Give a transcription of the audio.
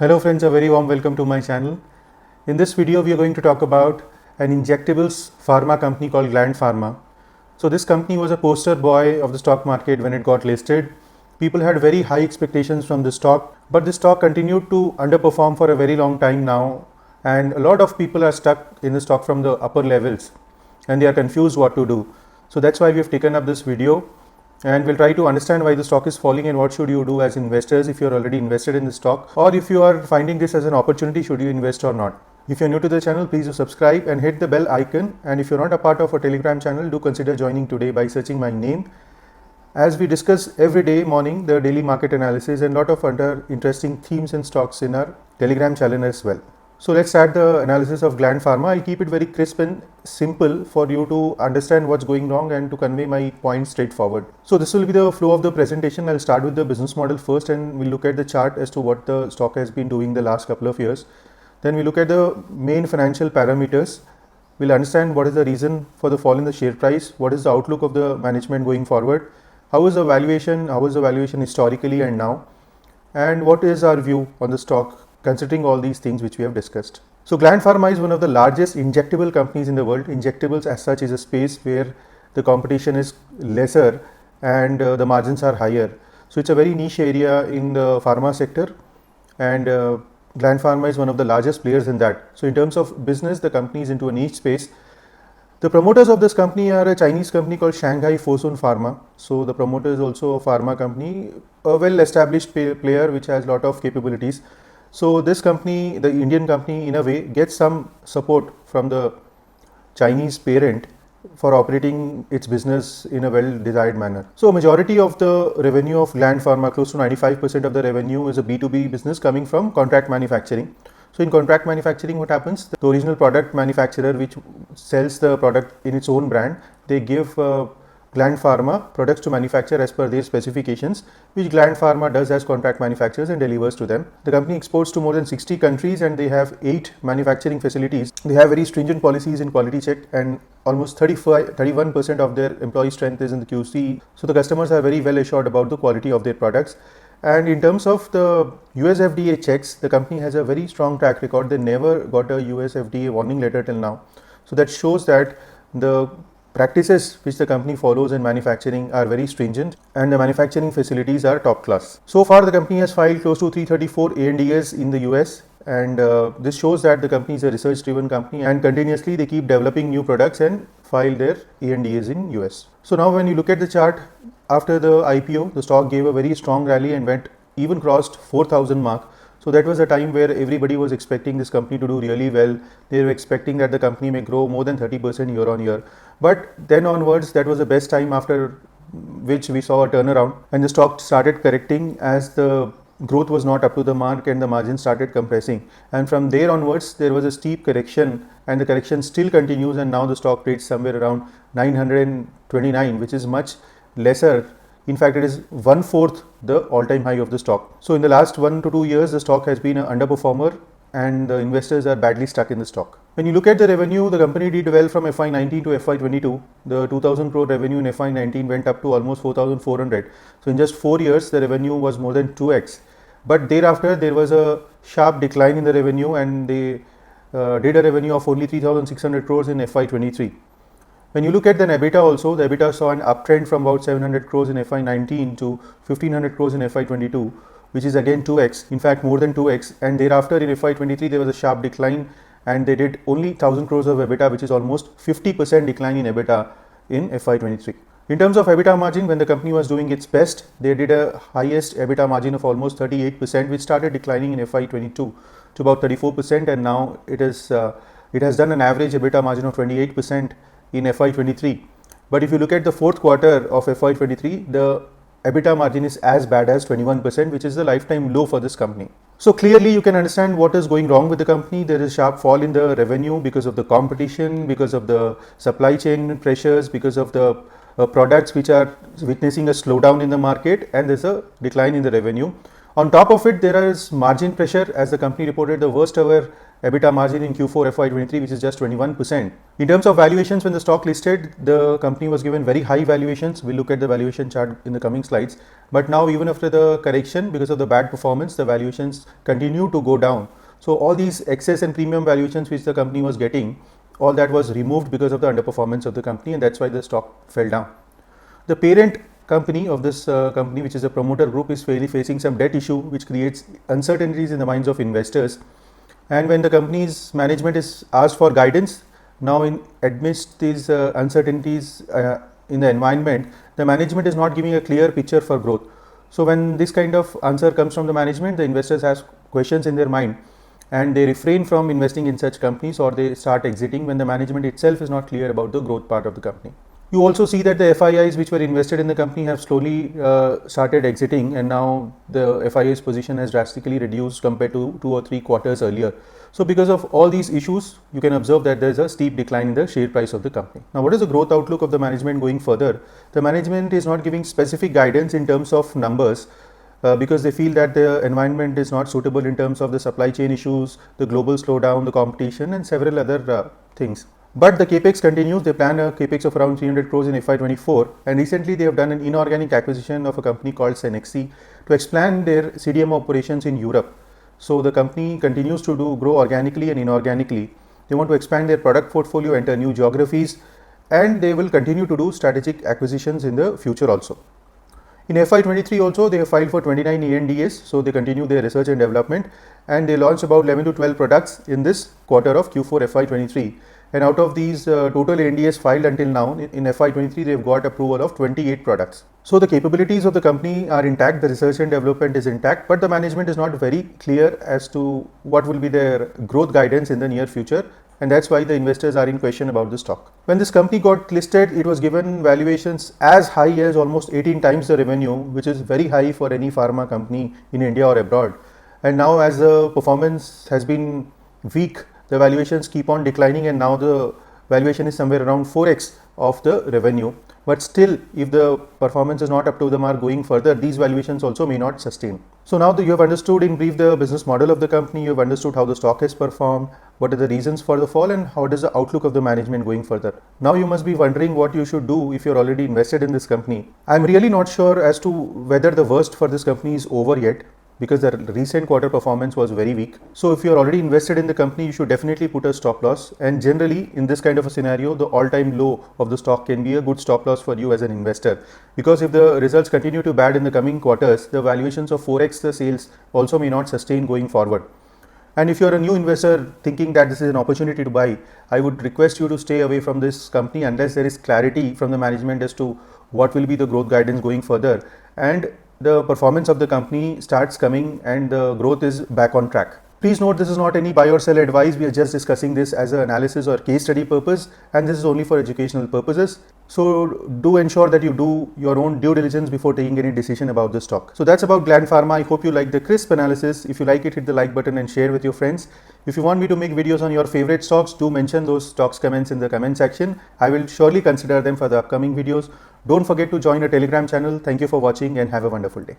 Hello friends, a very warm welcome to my channel. In this video we are going to talk about an injectables pharma company called Gland Pharma. So this company was a poster boy of the stock market when it got listed. People had very high expectations from the stock, but the stock continued to underperform for a very long time now, and a lot of people are stuck in the stock from the upper levels and they are confused what to do. So that's why we have taken up this video, and we'll try to understand why the stock is falling and what should you do as investors if you're already invested in the stock, or if you are finding this as an opportunity, should you invest or not. If you're new to the channel, please do subscribe and hit the bell icon, and if you're not a part of our Telegram channel, do consider joining today by searching my name, as we discuss every day morning the daily market analysis and lot of other interesting themes and stocks in our Telegram channel as well. So let's start the analysis of Gland Pharma. I'll keep it very crisp and simple for you to understand what's going wrong and to convey my points straightforward. So this will be the flow of the presentation. I'll start with the business model first, and we'll look at the chart as to what the stock has been doing the last couple of years. Then we look at the main financial parameters. We'll understand what is the reason for the fall in the share price, what is the outlook of the management going forward, how is the valuation historically and now, and what is our view on the stock considering all these things which we have discussed. So Gland Pharma is one of the largest injectable companies in the world. Injectables as such is a space where the competition is lesser and the margins are higher. So it's a very niche area in the pharma sector, and Gland Pharma is one of the largest players in that. So in terms of business, the company is into a niche space. The promoters of this company are a Chinese company called Shanghai Fosun Pharma. So the promoter is also a pharma company, a well-established player which has a lot of capabilities. So this company, the Indian company, in a way gets some support from the Chinese parent for operating its business in a well-desired manner. So majority of the revenue of Gland Pharma, close to 95% of the revenue, is a B2B business coming from contract manufacturing. So in contract manufacturing, what happens? The original product manufacturer which sells the product in its own brand, they give Gland Pharma products to manufacture as per their specifications, which Gland Pharma does as contract manufacturers and delivers to them. The company exports to more than 60 countries and they have 8 manufacturing facilities. They have very stringent policies in quality check, and almost 31% of their employee strength is in the QC. So the customers are very well assured about the quality of their products. And in terms of the US FDA checks, the company has a very strong track record. They never got a US FDA warning letter till now. So that shows that the practices which the company follows in manufacturing are very stringent, and the manufacturing facilities are top class. So far the company has filed close to 334 ANDAs in the US, and this shows that the company is a research driven company, and continuously they keep developing new products and file their ANDAs in US. So now when you look at the chart, after the IPO, the stock gave a very strong rally and went even crossed 4,000 mark. So that was a time where everybody was expecting this company to do really well. They were expecting that the company may grow more than 30% year on year. But then onwards, that was the best time after which we saw a turnaround, and the stock started correcting as the growth was not up to the mark and the margin started compressing. And from there onwards, there was a steep correction, and the correction still continues, and now the stock trades somewhere around 929, which is much lesser. In fact, it is 1/4 the all-time high of the stock. So in the last 1 to 2 years, the stock has been an underperformer, and the investors are badly stuck in the stock. When you look at the revenue, the company did well from FY19 to FY22. The 2000 crore revenue in FY19 went up to almost 4400. So in just 4 years, the revenue was more than 2x. But thereafter, there was a sharp decline in the revenue, and they did a revenue of only 3600 crores in FY23. When you look at the EBITDA also, the EBITDA saw an uptrend from about 700 crores in FY19 to 1500 crores in FY22, which is again 2x, in fact more than 2x. And thereafter in FY23 there was a sharp decline, and they did only 1000 crores of EBITDA, which is almost 50% decline in EBITDA in FY23. In terms of EBITDA margin, when the company was doing its best, they did a highest EBITDA margin of almost 38%, which started declining in FY22 to about 34%, and now it has done an average EBITDA margin of 28% in FY23. But if you look at the fourth quarter of FY23, the EBITDA margin is as bad as 21%, which is the lifetime low for this company. So clearly you can understand what is going wrong with the company. There is a sharp fall in the revenue because of the competition, because of the supply chain pressures, because of the products which are witnessing a slowdown in the market, and there's a decline in the revenue. On top of it, there is margin pressure as the company reported the worst ever EBITDA margin in Q4 FY23, which is just 21%. In terms of valuations, when the stock listed, the company was given very high valuations. We'll look at the valuation chart in the coming slides. But now, even after the correction, because of the bad performance, the valuations continue to go down. So all these excess and premium valuations which the company was getting, all that was removed because of the underperformance of the company, and that's why the stock fell down. The parent company of this company, which is a promoter group, is facing some debt issue which creates uncertainties in the minds of investors. And when the company's management is asked for guidance, now amidst these uncertainties in the environment, the management is not giving a clear picture for growth. So when this kind of answer comes from the management, the investors have questions in their mind and they refrain from investing in such companies, or they start exiting when the management itself is not clear about the growth part of the company. You also see that the FIIs which were invested in the company have slowly started exiting, and now the FII's position has drastically reduced compared to 2 or 3 quarters earlier. So because of all these issues, you can observe that there is a steep decline in the share price of the company. Now, what is the growth outlook of the management going further? The management is not giving specific guidance in terms of numbers because they feel that the environment is not suitable in terms of the supply chain issues, the global slowdown, the competition, and several other things. But the capex continues. They plan a capex of around 300 crores in FY24, and recently they have done an inorganic acquisition of a company called Cenexi to expand their CDMO operations in Europe. So the company continues to grow organically and inorganically. They want to expand their product portfolio, enter new geographies, and they will continue to do strategic acquisitions in the future also. In FY23 also, they have filed for 29 ANDAs, so they continue their research and development, and they launched about 11 to 12 products in this quarter of Q4 FY23. And out of these total ANDAs filed until now, in FY23, they have got approval of 28 products. So the capabilities of the company are intact, the research and development is intact, but the management is not very clear as to what will be their growth guidance in the near future, and that's why the investors are in question about the stock. When this company got listed, it was given valuations as high as almost 18 times the revenue, which is very high for any pharma company in India or abroad. And now, as the performance has been weak, the valuations keep on declining, and now the valuation is somewhere around 4x of the revenue. But still, if the performance is not up to the mark going further, these valuations also may not sustain. So now that you have understood in brief the business model of the company, you have understood how the stock has performed, what are the reasons for the fall, and how is the outlook of the management going further. Now you must be wondering what you should do if you're already invested in this company. I'm really not sure as to whether the worst for this company is over yet, because the recent quarter performance was very weak. So if you're already invested in the company, you should definitely put a stop loss. And generally, in this kind of a scenario, the all-time low of the stock can be a good stop loss for you as an investor. Because if the results continue to bad in the coming quarters, the valuations of 4x the sales also may not sustain going forward. And if you're a new investor thinking that this is an opportunity to buy, I would request you to stay away from this company unless there is clarity from the management as to what will be the growth guidance going further, and the performance of the company starts coming and the growth is back on track. Please note, this is not any buy or sell advice. We are just discussing this as an analysis or case study purpose, and this is only for educational purposes. So do ensure that you do your own due diligence before taking any decision about the stock. So that's about Gland Pharma. I hope you like the crisp analysis. If you like it, hit the like button and share with your friends. If you want me to make videos on your favorite stocks, do mention those stocks comments in the comment section. I will surely consider them for the upcoming videos. Don't forget to join a Telegram channel. Thank you for watching and have a wonderful day.